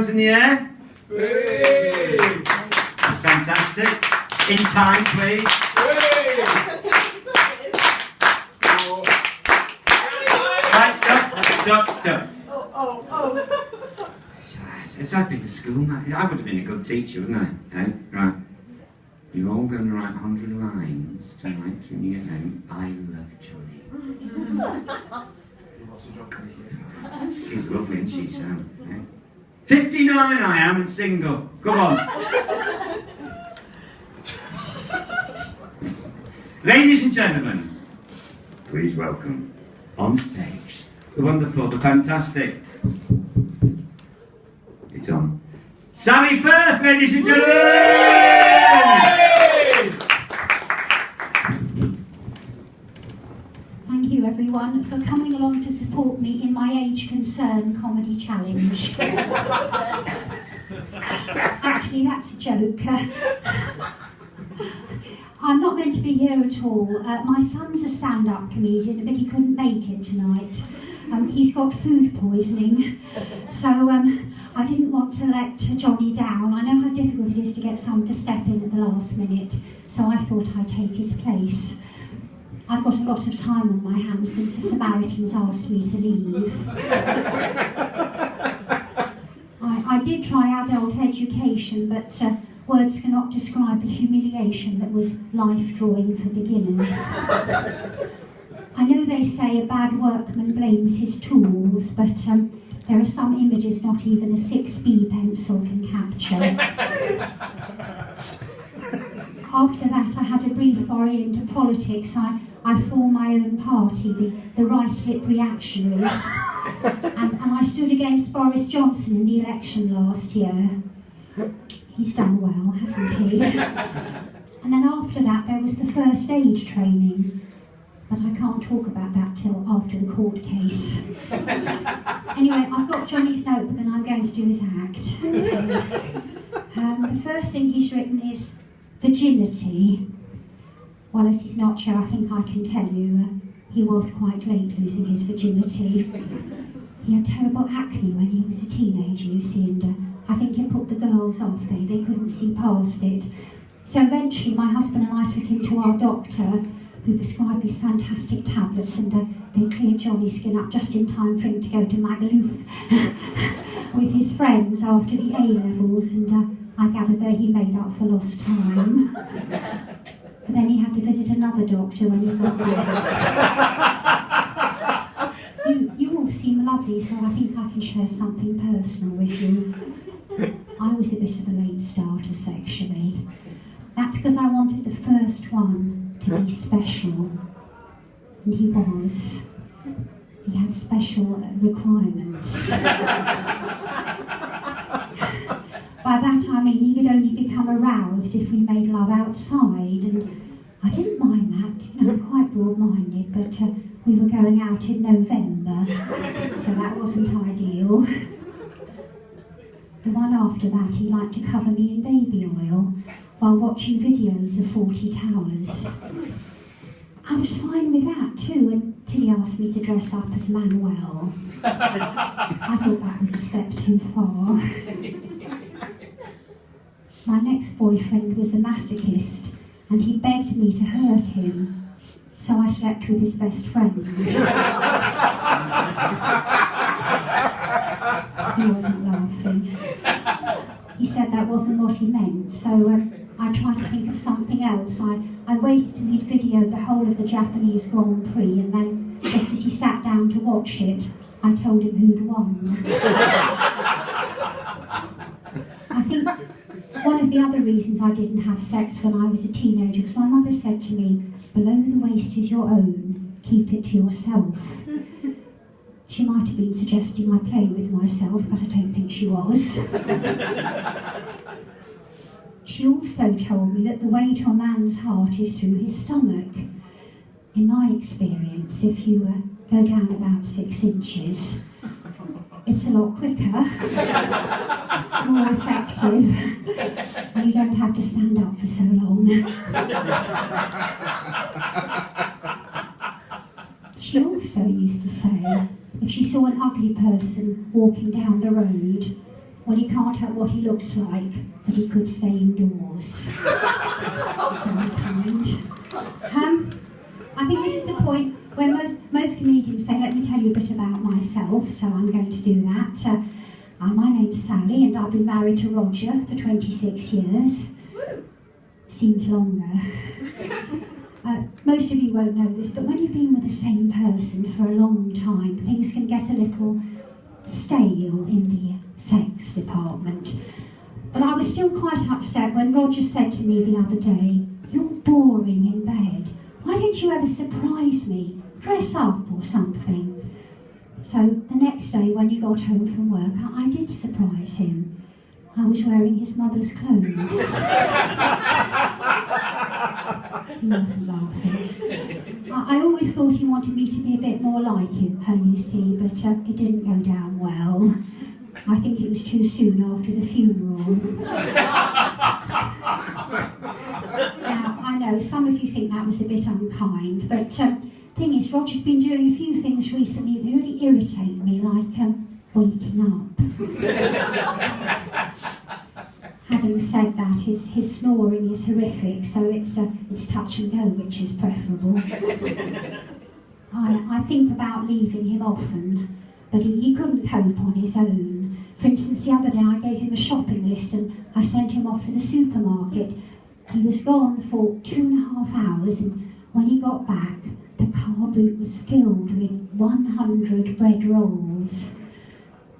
In the air. Hey. Fantastic. In time, please. Hey. Right, stop. Oh. Since I've been to school, I would have been a good teacher, wouldn't I? Eh? Right. You're all going to write 100 lines tonight when you get home. I love Jonny. She's lovely, isn't she, Sam? Eh? 59 I am and single. Come on. Ladies and gentlemen, please welcome on stage the wonderful, the fantastic. It's on. Sally Firth, ladies and gentlemen! Thank you everyone for coming along to support me in my Age Concern comedy challenge. Actually, that's a joke. I'm not meant to be here at all. My son's a stand-up comedian, but he couldn't make it tonight. He's got food poisoning, so I didn't want to let Jonny down. I know how difficult it is to get someone to step in at the last minute, so I thought I'd take his place. I've got a lot of time on my hands since the Samaritans asked me to leave. I did try adult education, but words cannot describe the humiliation that was life drawing for beginners. I know they say a bad workman blames his tools, but there are some images not even a 6B pencil can capture. After that, I had a brief foray into politics. I formed my own party, the Rice Lip Reactionaries, and I stood against Boris Johnson in the election last year. He's done well, hasn't he? And then after that, there was the first aid training, but I can't talk about that till after the court case. Anyway, I've got Jonny's notebook and I'm going to do his act. The first thing he's written is virginity. Well, as he's not here, I think I can tell you, he was quite late losing his virginity. He had terrible acne when he was a teenager, you see, and I think it put the girls off. They couldn't see past it. So eventually my husband and I took him to our doctor, who prescribed these fantastic tablets, and they cleared Jonny's skin up just in time for him to go to Magaluf with his friends after the A-levels, and I gather that he made up for lost time. But then he had to visit another doctor when he got back. You all seem lovely, so I think I can share something personal with you. I was a bit of a late starter sexually. That's because I wanted the first one to be special. And he was. He had special requirements. By that I mean he could only become aroused if we made love outside, and I didn't mind that. You know, I'm quite broad-minded, but we were going out in November, so that wasn't ideal. The one after that, he liked to cover me in baby oil while watching videos of 40 Towers. I was fine with that too, until he asked me to dress up as Manuel. I thought that was a step too far. My next boyfriend was a masochist, and he begged me to hurt him, so I slept with his best friend. He wasn't laughing. He said that wasn't what he meant, so I tried to think of something else. I waited till he'd videoed the whole of the Japanese Grand Prix, and then, just as he sat down to watch it, I told him who'd won. I think one of the other reasons I didn't have sex when I was a teenager was my mother said to me, "Below the waist is your own, keep it to yourself." She might have been suggesting I play with myself, but I don't think she was. She also told me that the way to a man's heart is through his stomach. In my experience, if you go down about 6 inches, it's a lot quicker, more effective, and you don't have to stand up for so long. She also used to say, if she saw an ugly person walking down the road, Well, he can't help what he looks like, but he could stay indoors. Very kind. I think this is the point where most comedians say, let me tell you a bit about myself, so I'm going to do that. My name's Sally, and I've been married to Roger for 26 years. Seems longer. Most of you won't know this, but when you've been with the same person for a long time, things can get a little stale in the sex department. But I was still quite upset when Roger said to me the other day, "You're boring in bed. Why don't you ever surprise me? Dress up or something." So the next day when he got home from work, I did surprise him. I was wearing his mother's clothes. He wasn't laughing. I always thought he wanted me to be a bit more like her, you see, but it didn't go down well. I think it was too soon after the funeral. Now, I know some of you think that was a bit unkind, but thing is, Roger's been doing a few things recently that really irritate me, like waking up. Having said that, his snoring is horrific, so it's touch and go, which is preferable. I think about leaving him often, but he couldn't cope on his own. For instance, the other day I gave him a shopping list and I sent him off to the supermarket. He was gone for 2.5 hours, and when he got back, the car boot was filled with 100 bread rolls.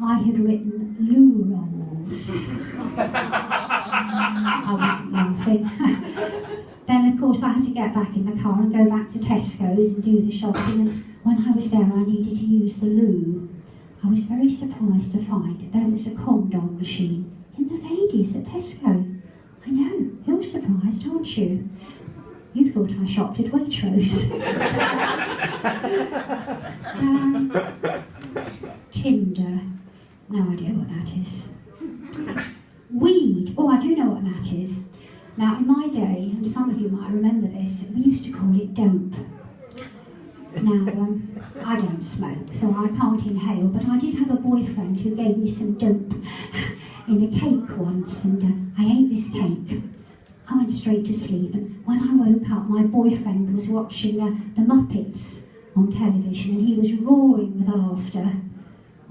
I had written loo rolls. I wasn't laughing. Then, of course, I had to get back in the car and go back to Tesco's and do the shopping, and when I was there I needed to use the loo. I was very surprised to find that there was a condom machine in the ladies at Tesco. I know, you're surprised, aren't you? You thought I shopped at Waitrose. Tinder. No idea what that is. Weed. Oh, I do know what that is. Now, in my day, and some of you might remember this, we used to call it dope. Now, I don't smoke, so I can't inhale, but I did have a boyfriend who gave me some dope in a cake once, and I ate this cake. I went straight to sleep, and when I woke up, my boyfriend was watching the Muppets on television, and he was roaring with laughter.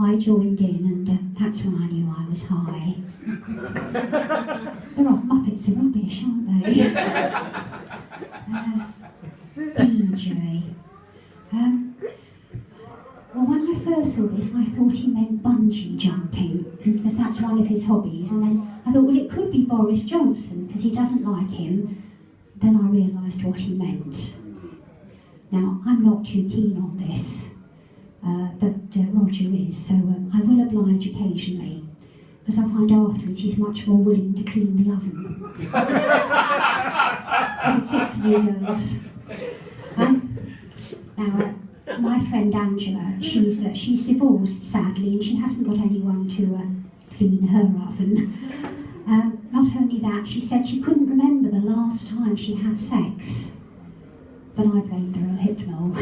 I joined in, and that's when I knew I was high. The Muppets are rubbish, aren't they? DJ. Well, when I first saw this, I thought he meant bungee jumping, because that's one of his hobbies, and then I thought, well, it could be Boris Johnson, because he doesn't like him. Then I realised what he meant. Now, I'm not too keen on this, but Roger is, so I will oblige occasionally, because I find afterwards he's much more willing to clean the oven. That's it for you girls. Now, my friend Angela, she's divorced sadly, and she hasn't got anyone to clean her oven. Not only that, she said she couldn't remember the last time she had sex, but I blamed her a hypnol.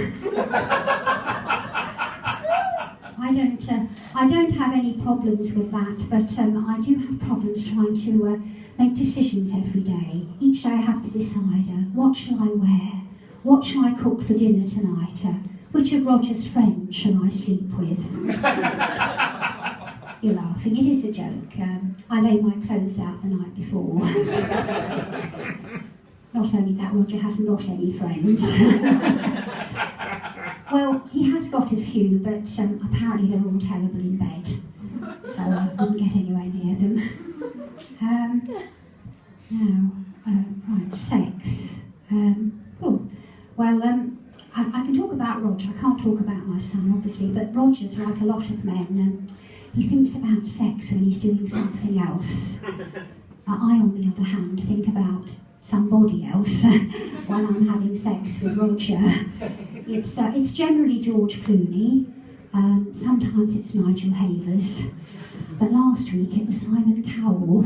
I don't have any problems with that, but I do have problems trying to make decisions every day. Each day I have to decide, what shall I wear? What shall I cook for dinner tonight? Which of Roger's friends shall I sleep with? You're laughing, it is a joke. I lay my clothes out the night before. Not only that, Roger hasn't got any friends. Well, he has got a few, but apparently they're all terrible in bed, so I wouldn't get anywhere near them. Right, sex. I can talk about Roger. I can't talk about my son, obviously, but Roger's like a lot of men. He thinks about sex when he's doing something else. I, on the other hand, think about somebody else when I'm having sex with Roger. It's generally George Clooney. Sometimes it's Nigel Havers. But last week it was Simon Cowell.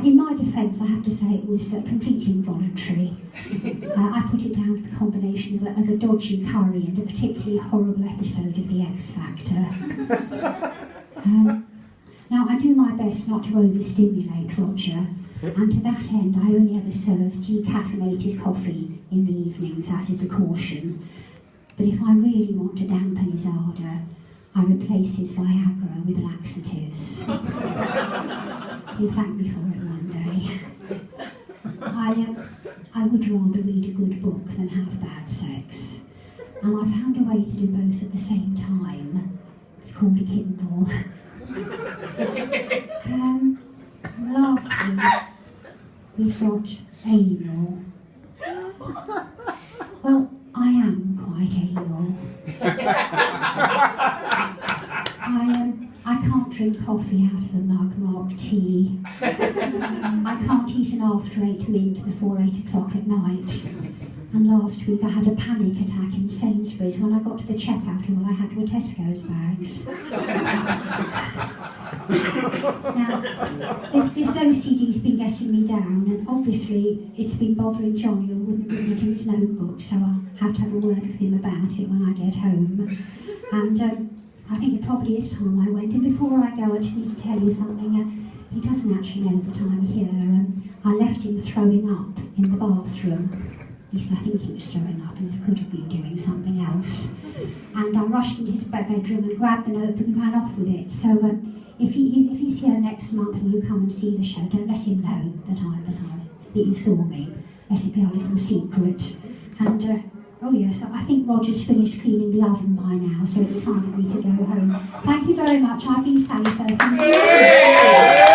In my defence, I have to say it was completely involuntary. I put it down to the combination of a dodgy curry and a particularly horrible episode of The X Factor. Now, I do my best not to overstimulate Roger, and to that end I only ever serve decaffeinated coffee in the evenings as a precaution. But if I really want to dampen his ardour, I replace his Viagra with laxatives. He'll thank me for it one day. I would rather read a good book than have bad sex. And I found a way to do both at the same time. It's called a Kindle. Lastly, we've got anal. Well, I am quite anal. I can't drink coffee out of a mug marked tea. I can't eat an after-8 mint before 8 o'clock at night. And last week I had a panic attack in Sainsbury's when I got to the checkout and all I had were Tesco's bags. Now, this OCD's been getting me down, and obviously it's been bothering Jonny, who wouldn't bring it in his notebook, so I'll have to have a word with him about it when I get home. And I think it probably is time I went. And before I go, I just need to tell you something. He doesn't actually know that I'm here. I left him throwing up in the bathroom. At least I think he was throwing up, and he could have been doing something else. And I rushed into his bedroom and grabbed the notebook and ran off with it. So if he's here next month and you come and see the show, don't let him know that you saw me. Let it be our little secret. And oh yes, I think Roger's finished cleaning the oven by now, so it's time for me to go home. Thank you very much. I've been Sally Firth.